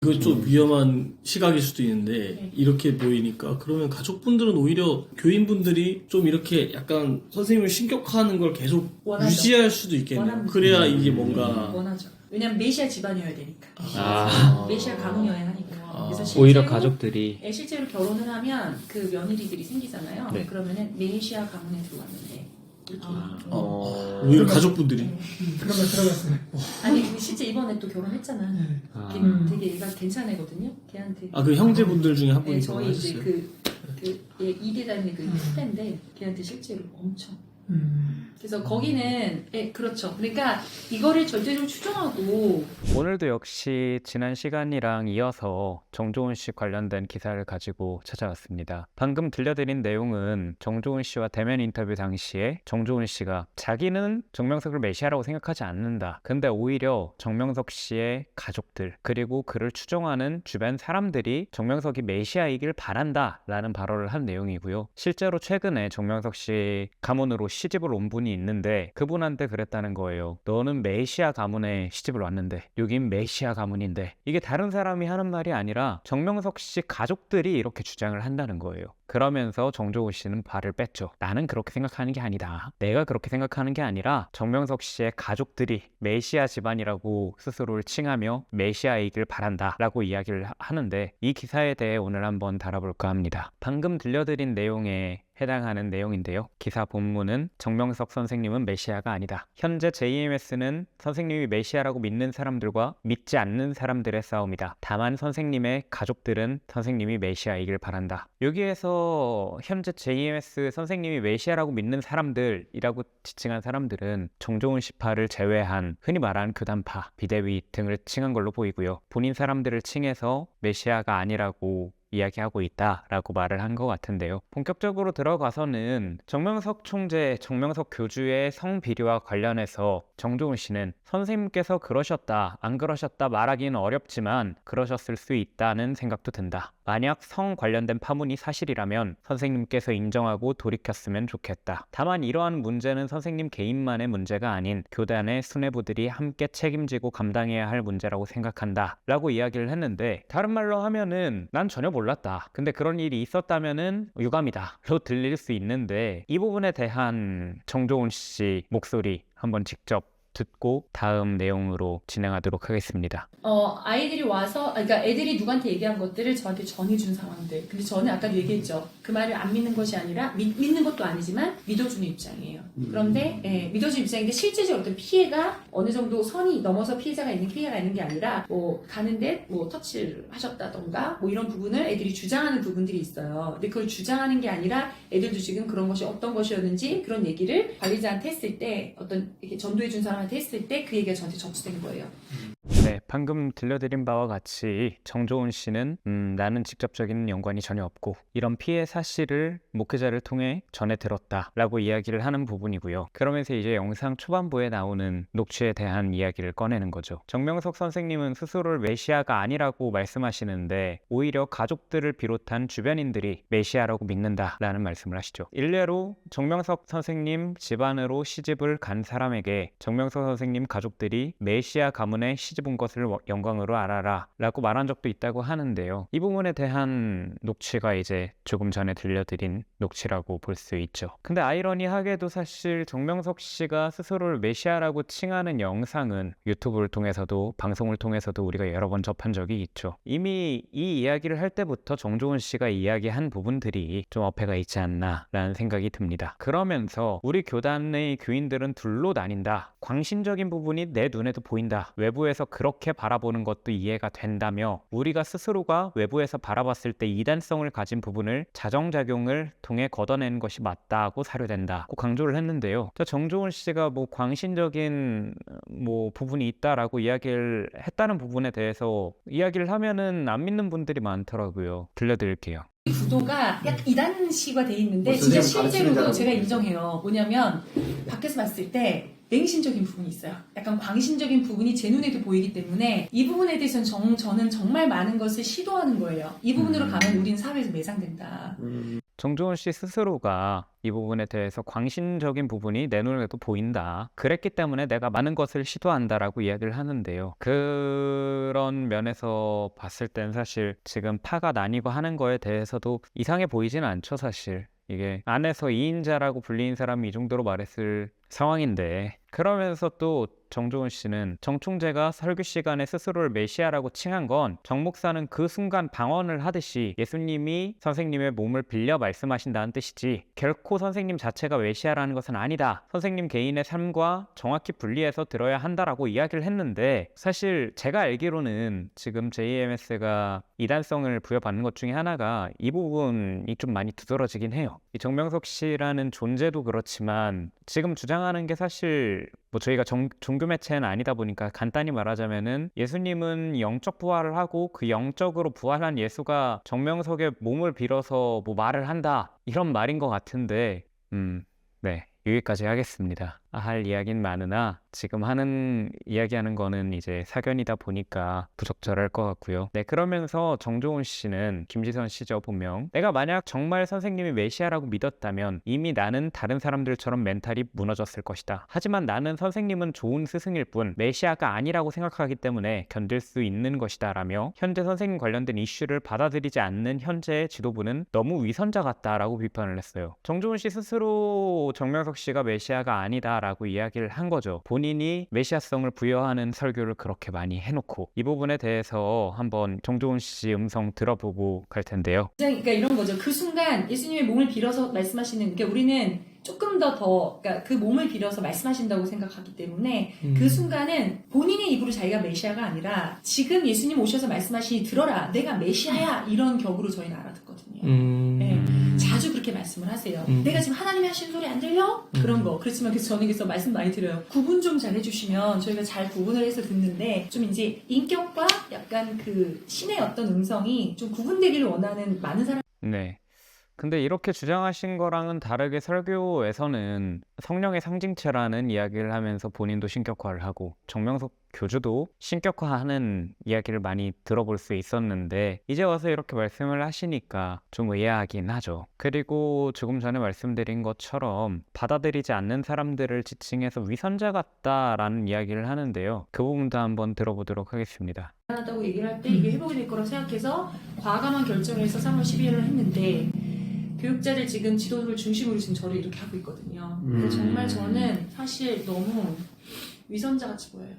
그거 좀 위험한 시각일 수도 있는데 네. 이렇게 보이니까 그러면 가족분들은 오히려 교인분들이 좀 이렇게 약간 선생님을 신격화하는 걸 계속 원하죠. 유지할 수도 있겠네요. 원합니다. 그래야 이게 뭔가 원하죠. 왜냐면 메시아 집안이어야 되니까. 아. 메시아 가문이어야 하니까. 그래서 실제로, 오히려 가족들이 실제로 결혼을 하면 그 며느리들이 생기잖아요. 네. 그러면은 메시아 가문에 들어왔는데 이렇게. 오히려 가족분들이 그러면 들어갔어요. 아니 근데 실제 이번에 또 결혼했잖아. 아. 되게 얘가 괜찮은 애거든요. 걔한테. 그 형제분들 중에 한 분이 네, 저희 이제 결혼하셨어요? 이대 다니는 그 후배인데 걔한테 실제로 엄청. 음. 그래서 거기는 그렇죠. 그러니까 이거를 절대적으로 추정하고 오늘도 역시 지난 시간이랑 이어서 정조은 씨 관련된 기사를 가지고 찾아왔습니다. 방금 들려드린 내용은 정조은 씨와 대면 인터뷰 당시에 정조은 씨가 자기는 정명석을 메시아라고 생각하지 않는다. 근데 오히려 정명석 씨의 가족들 그리고 그를 추종하는 주변 사람들이 정명석이 메시아이길 바란다 라는 발언을 한 내용이고요. 실제로 최근에 정명석 씨 가문으로 시집을 온 분이 있는데 그분한테 그랬다는 거예요. 너는 메시아 가문에 시집을 왔는데 여긴 메시아 가문인데 이게 다른 사람이 하는 말이 아니라 정명석 씨 가족들이 이렇게 주장을 한다는 거예요. 그러면서 정조은 씨는 발을 뺐죠. 나는 그렇게 생각하는 게 아니다. 내가 그렇게 생각하는 게 아니라 정명석 씨의 가족들이 메시아 집안이라고 스스로를 칭하며 메시아이길 바란다 라고 이야기를 하는데 이 기사에 대해 오늘 한번 다뤄볼까 합니다. 방금 들려드린 내용에 해당하는 내용인데요. 기사 본문은 정명석 선생님은 메시아가 아니다. 현재 JMS는 선생님이 메시아라고 믿는 사람들과 믿지 않는 사람들의 싸움이다. 다만 선생님의 가족들은 선생님이 메시아이길 바란다. 여기에서 현재 JMS 선생님이 메시아라고 믿는 사람들이라고 지칭한 사람들은 정조은 씨파를 제외한 흔히 말하는 교단파, 비대위 등을 칭한 걸로 보이고요. 본인 사람들을 칭해서 메시아가 아니라고 이야기하고 있다라고 말을 한 것 같은데요. 본격적으로 들어가서는 정명석 총재, 정명석 교주의 성비리와 관련해서 정조은 씨는 선생님께서 그러셨다, 안 그러셨다 말하기는 어렵지만 그러셨을 수 있다는 생각도 든다. 만약 성 관련된 파문이 사실이라면 선생님께서 인정하고 돌이켰으면 좋겠다. 다만 이러한 문제는 선생님 개인만의 문제가 아닌 교단의 수뇌부들이 함께 책임지고 감당해야 할 문제라고 생각한다 라고 이야기를 했는데 다른 말로 하면은 난 전혀 몰랐다. 근데 그런 일이 있었다면은 유감이다 로 들릴 수 있는데 이 부분에 대한 정조은 씨 목소리 한번 직접 듣고 다음 내용으로 진행하도록 하겠습니다. 아이들이 와서, 그러니까 애들이 누구한테 얘기한 것들을 저한테 전해준 상황들. 근데 저는 아까도 얘기했죠. 그 말을 안 믿는 것이 아니라 믿는 것도 아니지만 믿어주는 입장이에요. 그런데 믿어주는 입장인데 실제적으로 어떤 피해가 어느 정도 선이 넘어서 피해가 있는 게 아니라 뭐 가는데 뭐 터치를 하셨다던가 뭐 이런 부분을 애들이 주장하는 부분들이 있어요. 근데 그걸 주장하는 게 아니라 애들도 지금 그런 것이 어떤 것이었는지 그런 얘기를 관리자한테 했을 때 어떤 이렇게 전도해준 사람한테 했을 때 그 얘기가 저한테 접수된 거예요. 네, 방금 들려드린 바와 같이 정조은 씨는 나는 직접적인 연관이 전혀 없고 이런 피해 사실을 목회자를 통해 전해 들었다라고 이야기를 하는 부분이고요. 그러면서 이제 영상 초반부에 나오는 녹취에 대한 이야기를 꺼내는 거죠. 정명석 선생님은 스스로를 메시아가 아니라고 말씀하시는데 오히려 가족들을 비롯한 주변인들이 메시아라고 믿는다라는 말씀을 하시죠. 일례로 정명석 선생님 집안으로 시집을 간 사람에게 정명석 선생님 가족들이 메시아 가문에 시집 온 것을 영광으로 알아라 라고 말한 적도 있다고 하는데요. 이 부분에 대한 녹취가 이제 조금 전에 들려드린 녹취라고 볼 수 있죠. 근데 아이러니하게도 사실 정명석 씨가 스스로를 메시아라고 칭하는 영상은 유튜브를 통해서도 방송을 통해서도 우리가 여러 번 접한 적이 있죠. 이미 이 이야기를 할 때부터 정조은 씨가 이야기한 부분들이 좀 어폐가 있지 않나 라는 생각이 듭니다. 그러면서 우리 교단의 교인들은 둘로 나뉜다. 광신적인 부분이 내 눈에도 보인다. 외부에서 그렇게 바라보는 것도 이해가 된다며 우리가 스스로가 외부에서 바라봤을 때 이단성을 가진 부분을 자정작용을 통해 걷어내는 것이 맞다고 사료된다고 강조를 했는데요. 정조은 씨가 뭐 광신적인 부분이 있다라고 이야기를 했다는 부분에 대해서 이야기를 하면은 안 믿는 분들이 많더라고요. 들려드릴게요. 구도가 약 이단식화 돼 있는데 진짜 실제로도 제가 인정해요. 뭐냐면 밖에서 봤을 때 맹신적인 부분이 있어요. 약간 광신적인 부분이 제 눈에도 보이기 때문에 이 부분에 대해서는 저는 정말 많은 것을 시도하는 거예요. 이 부분으로 가면 우리는 사회에서 매장된다. 정조은 씨 스스로가 이 부분에 대해서 광신적인 부분이 내 눈에도 보인다. 그랬기 때문에 내가 많은 것을 시도한다라고 이야기를 하는데요. 그런 면에서 봤을 땐 사실 지금 파가 나뉘고 하는 거에 대해서도 이상해 보이진 않죠, 사실. 이게 안에서 2인자라고 불리는 사람이 이 정도로 말했을 상황인데, 그러면서 또 정조은 씨는 정총재가 설교 시간에 스스로를 메시아라고 칭한 건 정 목사는 그 순간 방언을 하듯이 예수님이 선생님의 몸을 빌려 말씀하신다는 뜻이지 결코 선생님 자체가 메시아라는 것은 아니다. 선생님 개인의 삶과 정확히 분리해서 들어야 한다라고 이야기를 했는데, 사실 제가 알기로는 지금 JMS가 이단성을 부여받는 것 중에 하나가 이 부분이 좀 많이 두드러지긴 해요. 이 정명석 씨라는 존재도 그렇지만 지금 주장하는 게 사실 뭐 저희가 종교 매체는 아니다 보니까 간단히 말하자면은 예수님은 영적 부활을 하고 그 영적으로 부활한 예수가 정명석의 몸을 빌어서 뭐 말을 한다, 이런 말인 것 같은데 네, 여기까지 하겠습니다. 할 이야기는 많으나 지금 이야기하는 거는 이제 사견이다 보니까 부적절할 것 같고요. 네, 그러면서 정조은 씨는, 김지선 씨죠, 본명, 내가 만약 정말 선생님이 메시아라고 믿었다면 이미 나는 다른 사람들처럼 멘탈이 무너졌을 것이다. 하지만 나는 선생님은 좋은 스승일 뿐 메시아가 아니라고 생각하기 때문에 견딜 수 있는 것이다 라며 현재 선생님 관련된 이슈를 받아들이지 않는 현재의 지도부는 너무 위선자 같다라고 비판을 했어요. 정조은 씨 스스로 정명석 씨가 메시아가 아니다 라고 이야기를 한 거죠. 본인이 메시아성을 부여하는 설교를 그렇게 많이 해놓고, 이 부분에 대해서 한번 정조은 씨 음성 들어보고 갈 텐데요. 그러니까 이런 거죠. 그 순간 예수님의 몸을 빌어서 말씀하시는, 그러니까 우리는 조금 그러니까 그 몸을 빌어서 말씀하신다고 생각하기 때문에 그 순간은 본인의 입으로 자기가 메시아가 아니라 지금 예수님 오셔서 말씀하시니 들어라, 내가 메시아야, 이런 격으로 저희는 알아듣거든요. 네. 자주 그렇게 말씀을 하세요. 내가 지금 하나님이 하시는 소리 안 들려? 그런 거. 그렇지만 저는 그래서 말씀 많이 드려요. 구분 좀 잘 해주시면 저희가 잘 구분을 해서 듣는데, 좀 이제 인격과 약간 그 신의 어떤 음성이 좀 구분되기를 원하는 많은 사람. 네. 근데 이렇게 주장하신 거랑은 다르게 설교에서는 성령의 상징체라는 이야기를 하면서 본인도 신격화를 하고, 정명석 교주도 신격화하는 이야기를 많이 들어볼 수 있었는데, 이제 와서 이렇게 말씀을 하시니까 좀 의아하긴 하죠. 그리고 조금 전에 말씀드린 것처럼 받아들이지 않는 사람들을 지칭해서 위선자 같다라는 이야기를 하는데요. 그 부분도 한번 들어보도록 하겠습니다. 다고 얘기를 할 때 이게 회복이 될 거라고 생각해서 과감한 결정을 해서 3월 12일을 했는데, 교육자들 지금 지도를 중심으로 지금 저를 이렇게 하고 있거든요. 근데 정말 저는 사실 너무 위선자 같이 보여요.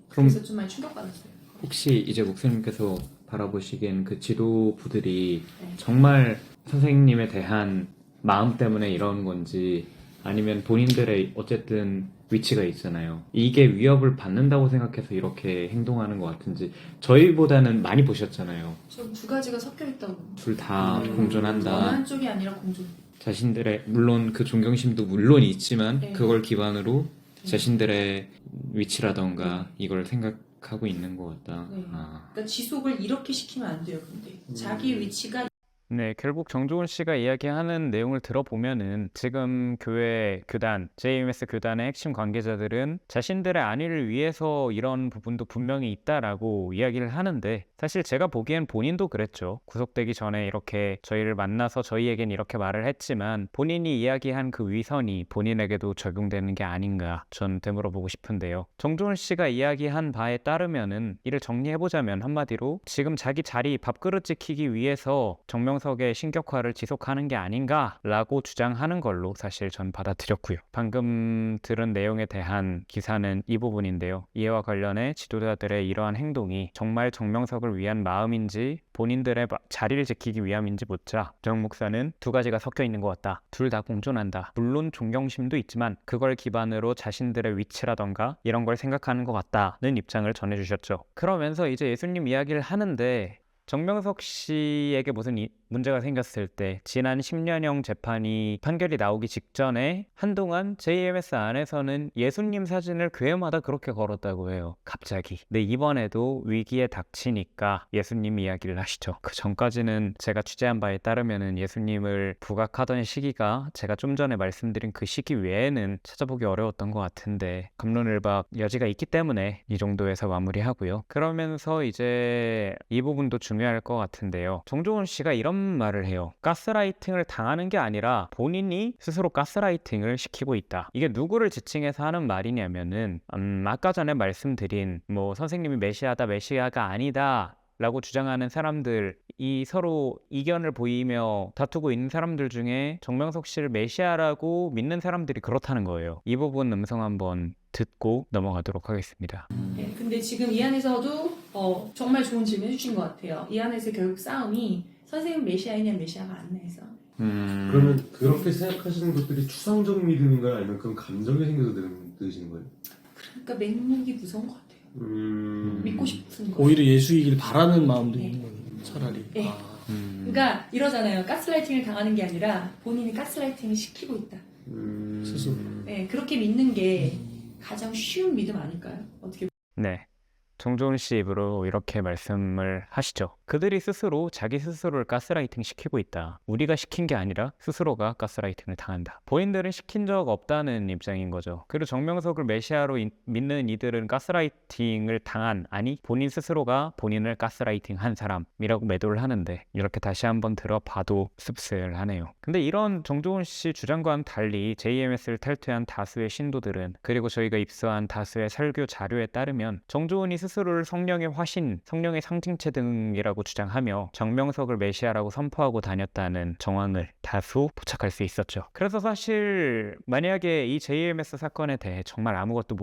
그래서 좀 많이 충격받았어요. 혹시 이제 목사님께서 바라보시기엔 그 지도부들이 네. 정말 선생님에 대한 마음 때문에 이런 건지, 아니면 본인들의 어쨌든 위치가 있잖아요. 이게 위협을 받는다고 생각해서 이렇게 행동하는 것 같은지. 저희보다는 많이 보셨잖아요. 저 두 가지가 섞여 있다고. 둘 다 어느 공존한다. 한쪽이 아니라 공존. 자신들의, 물론 그 존경심도 물론 있지만 네. 그걸 기반으로 자신들의 위치라던가 이걸 생각하고 있는 것 같다. 네. 아. 그러니까 지속을 이렇게 시키면 안 돼요. 근데 자기 위치가 네, 결국 정조은 씨가 이야기하는 내용을 들어보면은 지금 교단, JMS 교단의 핵심 관계자들은 자신들의 안위를 위해서 이런 부분도 분명히 있다라고 이야기를 하는데, 사실 제가 보기엔 본인도 그랬죠. 구속되기 전에 이렇게 저희를 만나서 저희에겐 이렇게 말을 했지만 본인이 이야기한 그 위선이 본인에게도 적용되는 게 아닌가 전 되물어보고 싶은데요. 정조은 씨가 이야기한 바에 따르면은 이를 정리해보자면 한마디로 지금 자기 자리 밥그릇 지키기 위해서 정명석의 신격화를 지속하는 게 아닌가라고 주장하는 걸로 사실 전 받아들였고요. 방금 들은 내용에 대한 기사는 이 부분인데요. 이와 관련해 지도자들의 이러한 행동이 정말 정명석을 위한 마음인지 본인들의 자리를 지키기 위함인지 묻자 정 목사는 두 가지가 섞여 있는 것 같다. 둘 다 공존한다. 물론 존경심도 있지만 그걸 기반으로 자신들의 위치라던가 이런 걸 생각하는 것 같다는 입장을 전해주셨죠. 그러면서 이제 예수님 이야기를 하는데, 정명석 씨에게 무슨 문제가 생겼을 때 지난 10년형 재판이 판결이 나오기 직전에 한동안 JMS 안에서는 예수님 사진을 교회마다 그렇게 걸었다고 해요. 갑자기. 근데 이번에도 위기에 닥치니까 예수님 이야기를 하시죠. 그 전까지는 제가 취재한 바에 따르면은 예수님을 부각하던 시기가 제가 좀 전에 말씀드린 그 시기 외에는 찾아보기 어려웠던 것 같은데 갑론을박 여지가 있기 때문에 이 정도에서 마무리하고요. 그러면서 이제 이 부분도 중요할 것 같은데요. 정조은 씨가 이런 말을 해요. 가스라이팅을 당하는 게 아니라 본인이 스스로 가스라이팅을 시키고 있다. 이게 누구를 지칭해서 하는 말이냐면은 아까 전에 말씀드린 뭐 선생님이 메시아다, 메시아가 아니다 라고 주장하는 사람들, 이 서로 이견을 보이며 다투고 있는 사람들 중에 정명석 씨를 메시아라고 믿는 사람들이 그렇다는 거예요. 이 부분 음성 한번 듣고 넘어가도록 하겠습니다. 네, 근데 지금 이 안에서도 정말 좋은 질문 해주신 것 같아요. 이 안에서 결국 싸움이 선생님 메시아이냐 메시아가 아니냐 해서. 그러면 그렇게 생각하시는 것들이 추상적 믿음인가요? 아니면 그런 감정이 생겨서 드시는 거예요? 그러니까 맹목이 무서운 것 같아요. 믿고 싶은 거. 오히려 예수이길 바라는 마음도 네. 있는 거예요. 차라리. 네. 그러니까 이러잖아요. 가스라이팅을 당하는 게 아니라 본인이 가스라이팅을 시키고 있다. 스스로. 네, 그렇게 믿는 게 가장 쉬운 믿음 아닐까요? 어떻게 네. 정조은 씨 입으로 이렇게 말씀을 하시죠. 그들이 스스로 자기 스스로를 가스라이팅 시키고 있다. 우리가 시킨 게 아니라 스스로가 가스라이팅을 당한다. 본인들은 시킨 적 없다는 입장인 거죠. 그리고 정명석을 메시아로 믿는 이들은 가스라이팅을 당한, 아니 본인 스스로가 본인을 가스라이팅 한 사람이라고 매도를 하는데 이렇게 다시 한번 들어봐도 씁쓸하네요. 근데 이런 정조은 씨 주장과는 달리 JMS를 탈퇴한 다수의 신도들은, 그리고 저희가 입수한 다수의 설교 자료에 따르면 정조은이 스스로를 성령의 화신, 성령의 상징체 등이라고 주장하며 정명석을 메시아라고 선포하고 다녔다는 정황을 다수 포착할 수 있었죠. 그래서 사실 만약에 이 JMS 사건에 대해 정말 아무것도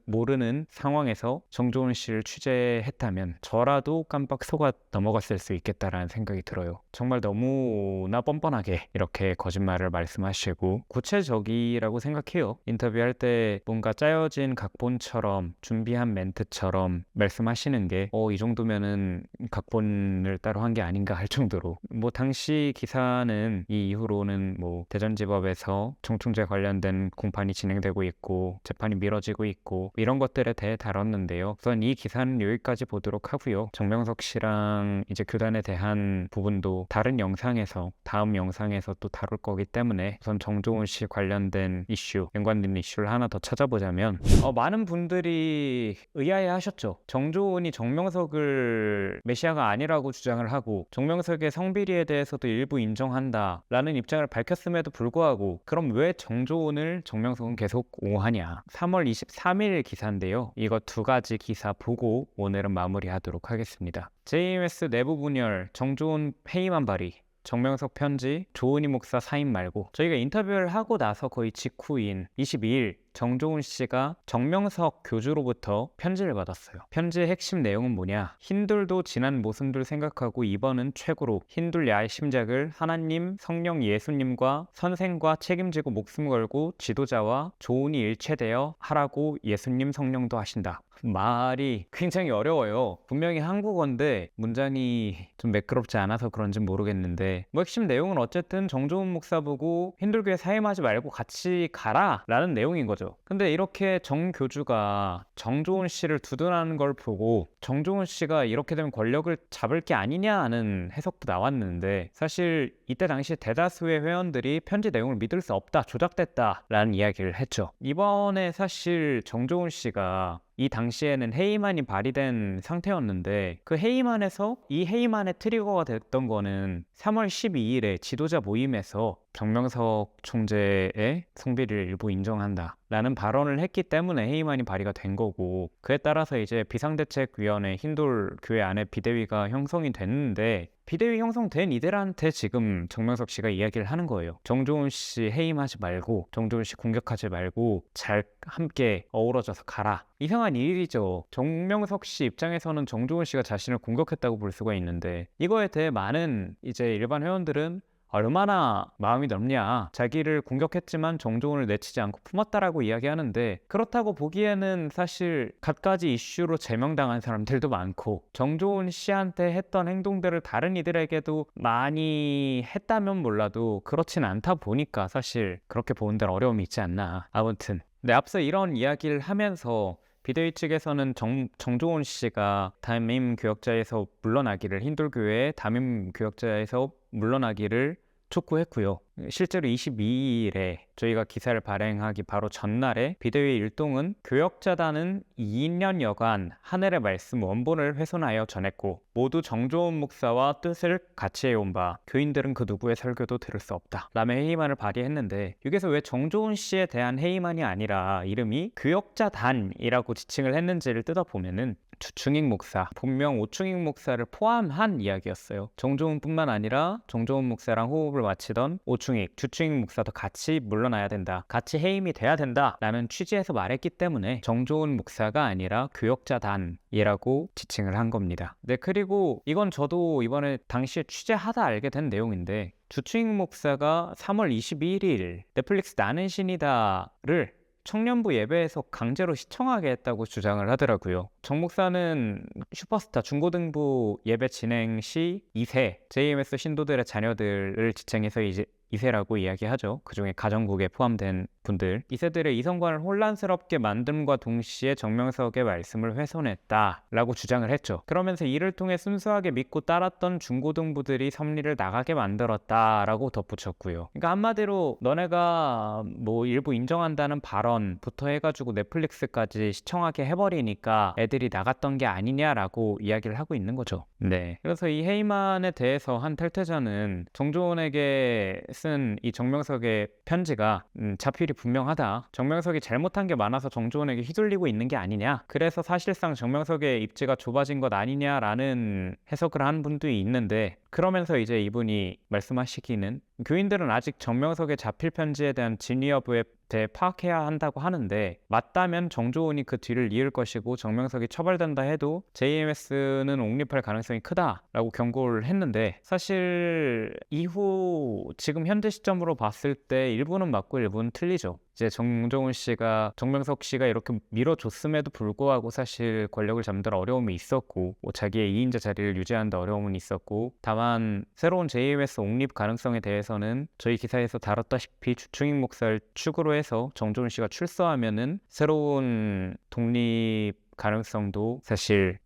모르는 상황에서 정조은 씨를 취재했다면 저라도 깜빡 속아 넘어갔을 수 있겠다라는 생각이 들어요. 정말 너무나 뻔뻔하게 이렇게 거짓말을 말씀하시고 구체적이라고 생각해요. 인터뷰할 때 뭔가 짜여진 각본처럼 준비한 멘트처럼 말씀하시는 게 이 정도면은 각본을 따로 한 게 아닌가 할 정도로, 뭐 당시 기사는 이 이후로는 뭐 대전지법에서 정충제 관련된 공판이 진행되고 있고 재판이 미뤄지고 있고 이런 것들에 대해 다뤘는데요. 우선 이 기사는 여기까지 보도록 하고요. 정명석 씨랑 이제 교단에 대한 부분도 다른 영상에서, 다음 영상에서 또 다룰 거기 때문에 우선 정조은 씨 관련된 이슈, 연관된 이슈를 하나 더 찾아보자면 많은 분들이 의아해 하셨죠. 정조은이 정명석을 메시아가 아니라고 주장을 하고 정명석의 성비리에 대해서도 일부 인정한다 라는 입장을 밝혔음에도 불구하고 그럼 왜 정조은을 정명석은 계속 옹호하냐. 3월 23일 기사인데요. 이거 두 가지 기사 보고 오늘은 마무리하도록 하겠습니다. JMS 내부 분열, 정조은 해임한 발의, 정명석 편지, 조은희 목사 사인 말고, 저희가 인터뷰를 하고 나서 거의 직후인 22일 정조은 씨가 정명석 교주로부터 편지를 받았어요. 편지의 핵심 내용은 뭐냐? 흰돌도 지난 모순들 생각하고 이번은 최고로 흰돌 야의 심작을 하나님, 성령 예수님과 선생과 책임지고 목숨 걸고 지도자와 조은이 일체되어 하라고 예수님 성령도 하신다. 말이 굉장히 어려워요. 분명히 한국어인데 문장이 좀 매끄럽지 않아서 그런지 모르겠는데 뭐 핵심 내용은 어쨌든 정조은 목사 보고 힌둘교회 사임하지 말고 같이 가라 라는 내용인 거죠. 근데 이렇게 정 교주가 정조은 씨를 두둔하는 걸 보고 정조은 씨가 이렇게 되면 권력을 잡을 게 아니냐 하는 해석도 나왔는데, 사실 이때 당시 대다수의 회원들이 편지 내용을 믿을 수 없다, 조작됐다 라는 이야기를 했죠. 이번에 사실 정조은 씨가 이 당시에는 해임안이 발의된 상태였는데 그 해임안에서 이 해임안의 트리거가 됐던 거는 3월 12일에 지도자 모임에서 정명석 총재의 성비를 일부 인정한다 라는 발언을 했기 때문에 해임안이 발의가 된 거고, 그에 따라서 이제 비상대책위원회 흰돌 교회 안에 비대위가 형성이 됐는데 비대위 형성된 이들한테 지금 정명석 씨가 이야기를 하는 거예요. 정조은 씨 해임하지 말고, 정조은 씨 공격하지 말고 잘 함께 어우러져서 가라. 이상한 일이죠. 정명석 씨 입장에서는 정조은 씨가 자신을 공격했다고 볼 수가 있는데 이거에 대해 많은 이제 일반 회원들은 얼마나 마음이 넓냐, 자기를 공격했지만 정조은을 내치지 않고 품었다라고 이야기하는데, 그렇다고 보기에는 사실 갖가지 이슈로 제명당한 사람들도 많고 정조은 씨한테 했던 행동들을 다른 이들에게도 많이 했다면 몰라도 그렇진 않다 보니까 사실 그렇게 보는 데는 어려움이 있지 않나. 아무튼 근데 앞서 이런 이야기를 하면서 비대위 측에서는 정조은 씨가 담임 교역자에서 물러나기를, 흰돌교회의 담임 교역자에서 물러나기를 촉구했고요. 실제로 22일에 저희가 기사를 발행하기 바로 전날에 비대위 일동은 교역자단은 2년여간 하늘의 말씀 원본을 훼손하여 전했고 모두 정조원 목사와 뜻을 같이 해온 바 교인들은 그 누구의 설교도 들을 수 없다 라며 회의만을 발의했는데 여기서 왜 정조원 씨에 대한 회의만이 아니라 이름이 교역자단이라고 지칭을 했는지를 뜯어보면은 주충익 목사, 본명 오충익 목사를 포함한 이야기였어요. 정조원뿐만 아니라 정조원 목사랑 호흡을 맞추던 오충익, 주충익 목사도 같이 물러나야 된다. 같이 해임이 돼야 된다. 라는 취지에서 말했기 때문에 정조원 목사가 아니라 교역자단이라고 지칭을 한 겁니다. 네, 그리고 이건 저도 이번에 당시에 취재하다 알게 된 내용인데 주충익 목사가 3월 21일 넷플릭스 나는 신이다를 청년부 예배에서 강제로 시청하게 했다고 주장을 하더라고요. 정 목사는 슈퍼스타 중고등부 예배 진행 시 2세 JMS 신도들의 자녀들을 지칭해서 이제 2세라고 이야기하죠. 그중에 가정국에 포함된 분들. 2세들의 이성관을 혼란스럽게 만듦과 동시에 정명석의 말씀을 훼손했다라고 주장을 했죠. 그러면서 이를 통해 순수하게 믿고 따랐던 중고등부들이 섭리를 나가게 만들었다라고 덧붙였고요. 그러니까 한마디로 너네가 뭐 일부 인정한다는 발언부터 해가지고 넷플릭스까지 시청하게 해버리니까 애들이 나갔던 게 아니냐라고 이야기를 하고 있는 거죠. 네. 그래서 이 헤이만에 대해서 한 탈퇴자는 정조원에게 쓴 이 정명석의 편지가 자필이 분명하다. 정명석이 잘못한 게 많아서 정조원에게 휘둘리고 있는 게 아니냐. 그래서 사실상 정명석의 입지가 좁아진 것 아니냐라는 해석을 한 분도 있는데 그러면서 이제 이분이 말씀하시기는 교인들은 아직 정명석의 자필 편지에 대한 진위 여부에 대해 파악해야 한다고 하는데 맞다면 정조원이 그 뒤를 이을 것이고 정명석이 처벌된다 해도 JMS는 옹립할 가능성이 크다라고 경고를 했는데 사실 이후 지금 현재 시점으로 봤을 때 일부는 맞고 일부는 틀리죠. 이제 정명석 씨가 이렇게 밀어줬음에도 불구하고 사실 권력을 잡는 어려움이 있었고 뭐 자기의 2인자 자리를 유지하는 데 어려움은 있었고 다만 새로운 JMS 옹립 가능성에 대해서는 저희 기사에서 다뤘다시피 주충익 목사를 축으로 해서 정조원 씨가 출소하면은 새로운 독립 가능성도 사실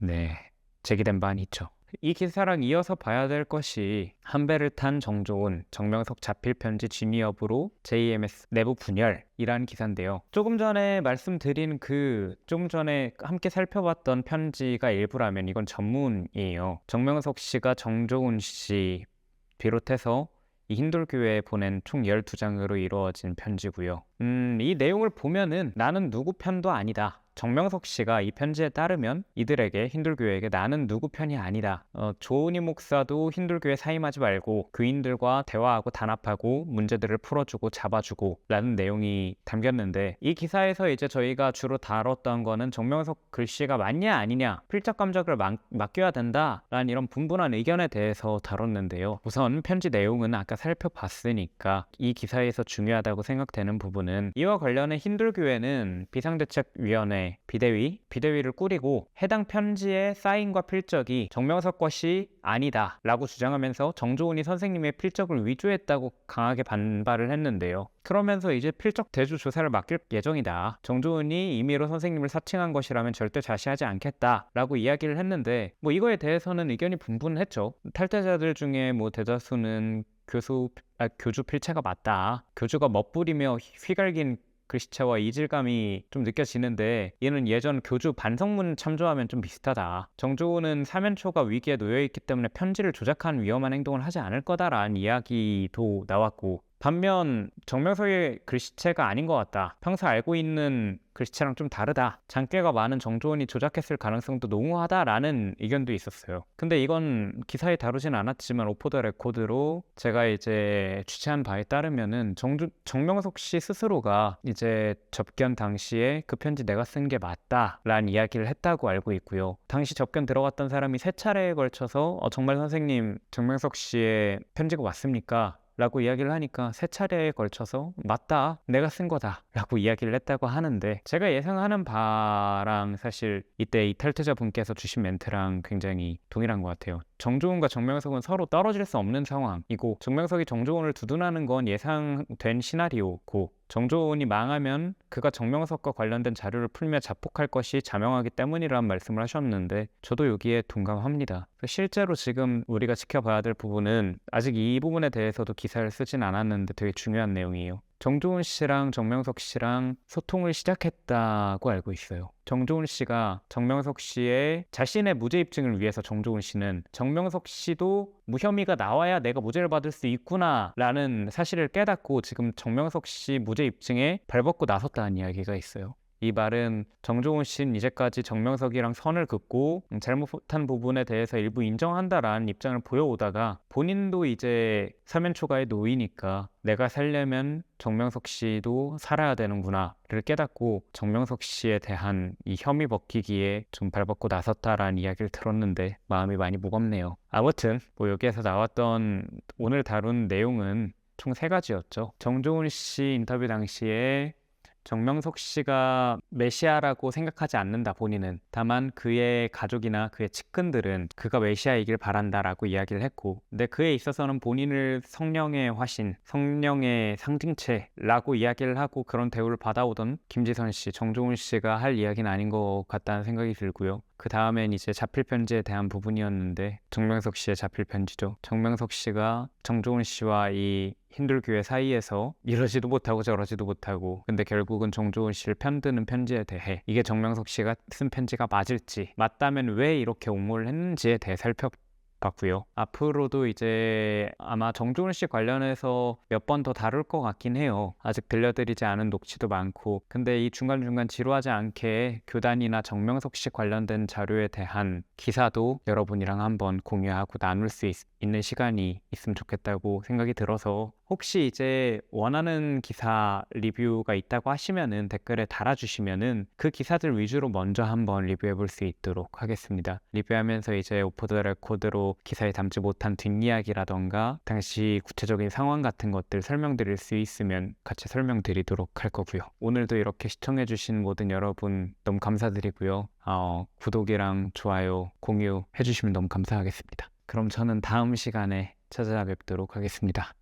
제기된 바는 있죠. 이 기사랑 이어서 봐야 될 것이 한 배를 탄 정조원, 정명석 자필 편지 진위 여부로 JMS 내부 분열이라는 기사인데요. 조금 전에 말씀드린 조금 전에 함께 살펴봤던 편지가 일부라면 이건 전문이에요. 정명석 씨가 정조원 씨 비롯해서 이 힌돌교회에 보낸 총 12장으로 이루어진 편지고요. 이 내용을 보면은 나는 누구 편도 아니다. 정명석 씨가 이 편지에 따르면 이들에게 힌둘교회에게 나는 누구 편이 아니다. 조은희 목사도 힌둘교회 사임하지 말고 교인들과 대화하고 단합하고 문제들을 풀어주고 잡아주고 라는 내용이 담겼는데 이 기사에서 이제 저희가 주로 다뤘던 거는 정명석 글씨가 맞냐 아니냐 필적 감정을 맡겨야 된다라는 이런 분분한 의견에 대해서 다뤘는데요. 우선 편지 내용은 아까 살펴봤으니까 이 기사에서 중요하다고 생각되는 부분은 이와 관련해 힌둘교회는 비상대책위원회 비대위를 꾸리고 해당 편지의 사인과 필적이 정명석 것이 아니다 라고 주장하면서 정조은이 선생님의 필적을 위조했다고 강하게 반발을 했는데요. 그러면서 이제 필적 대주 조사를 맡길 예정이다. 정조은이 임의로 선생님을 사칭한 것이라면 절대 자시하지 않겠다 라고 이야기를 했는데 뭐 이거에 대해서는 의견이 분분했죠. 탈퇴자들 중에 뭐 대다수는 교주 필체가 맞다. 교주가 멋부리며 휘갈긴 글씨체와 이질감이 좀 느껴지는데 얘는 예전 교주 반성문 참조하면 좀 비슷하다. 정조은은 사면초가 위기에 놓여있기 때문에 편지를 조작한 위험한 행동을 하지 않을 거다라는 이야기도 나왔고 반면 정명석의 글씨체가 아닌 것 같다. 평소 알고 있는 글씨체랑 좀 다르다. 장깨가 많은 정조은이 조작했을 가능성도 농후하다라는 의견도 있었어요. 근데 이건 기사에 다루진 않았지만 오포 더 레코드로 제가 이제 취재한 바에 따르면은 정명석 씨 스스로가 이제 접견 당시에 그 편지 내가 쓴 게 맞다라는 이야기를 했다고 알고 있고요. 당시 접견 들어갔던 사람이 3차례에 걸쳐서 정말 선생님 정명석 씨의 편지가 맞습니까? 라고 이야기를 하니까 3차례에 걸쳐서 맞다 내가 쓴 거다 라고 이야기를 했다고 하는데 제가 예상하는 바랑 사실 이때 이 탈퇴자 분께서 주신 멘트랑 굉장히 동일한 것 같아요. 정조은과 정명석은 서로 떨어질 수 없는 상황이고 정명석이 정조은을 두둔하는 건 예상된 시나리오고 정조원이 망하면 그가 정명석과 관련된 자료를 풀며 자폭할 것이 자명하기 때문이라는 말씀을 하셨는데 저도 여기에 동감합니다. 실제로 지금 우리가 지켜봐야 될 부분은 아직 이 부분에 대해서도 기사를 쓰진 않았는데 되게 중요한 내용이에요. 정조은 씨랑 정명석 씨랑 소통을 시작했다고 알고 있어요. 정조은 씨가 정명석 씨의 자신의 무죄 입증을 위해서 정조은 씨는 정명석 씨도 무혐의가 나와야 내가 무죄를 받을 수 있구나 라는 사실을 깨닫고 지금 정명석 씨 무죄 입증에 발벗고 나섰다는 이야기가 있어요. 이 말은 정조은 씨는 이제까지 정명석이랑 선을 긋고 잘못한 부분에 대해서 일부 인정한다라는 입장을 보여오다가 본인도 이제 사면초가에 놓이니까 내가 살려면 정명석 씨도 살아야 되는구나를 깨닫고 정명석 씨에 대한 이 혐의 벗기기에 좀 발벗고 나섰다라는 이야기를 들었는데 마음이 많이 무겁네요. 아무튼 뭐 여기에서 나왔던 오늘 다룬 내용은 총 3가지였죠. 정조은 씨 인터뷰 당시에 정명석 씨가 메시아라고 생각하지 않는다 본인은. 다만 그의 가족이나 그의 측근들은 그가 메시아이길 바란다라고 이야기를 했고, 근데 그에 있어서는 본인을 성령의 화신, 성령의 상징체라고 이야기를 하고 그런 대우를 받아오던 김지선 씨, 정조은 씨가 할 이야기는 아닌 것 같다는 생각이 들고요. 그 다음엔 이제 자필 편지에 대한 부분이었는데 정명석 씨의 자필 편지죠. 정명석 씨가 정조은 씨와 이 힌둘교회 사이에서 이러지도 못하고 저러지도 못하고, 근데 결국은 정조은 씨를 편드는 편지에 대해 이게 정명석 씨가 쓴 편지가 맞을지, 맞다면 왜 이렇게 옹호를 했는지에 대해 살펴봤고요. 앞으로도 이제 아마 정조은 씨 관련해서 몇 번 더 다룰 것 같긴 해요. 아직 들려드리지 않은 녹취도 많고. 근데 이 중간중간 지루하지 않게 교단이나 정명석 씨 관련된 자료에 대한 기사도 여러분이랑 한번 공유하고 나눌 수 있는 시간이 있으면 좋겠다고 생각이 들어서, 혹시 이제 원하는 기사 리뷰가 있다고 하시면은 댓글에 달아주시면은 그 기사들 위주로 먼저 한번 리뷰해 볼 수 있도록 하겠습니다. 리뷰하면서 이제 오프 더 레코드로 기사에 담지 못한 뒷이야기라던가 당시 구체적인 상황 같은 것들 설명드릴 수 있으면 같이 설명드리도록 할 거고요. 오늘도 이렇게 시청해주신 모든 여러분 너무 감사드리고요. 구독이랑 좋아요, 공유 해주시면 너무 감사하겠습니다. 그럼 저는 다음 시간에 찾아뵙도록 하겠습니다.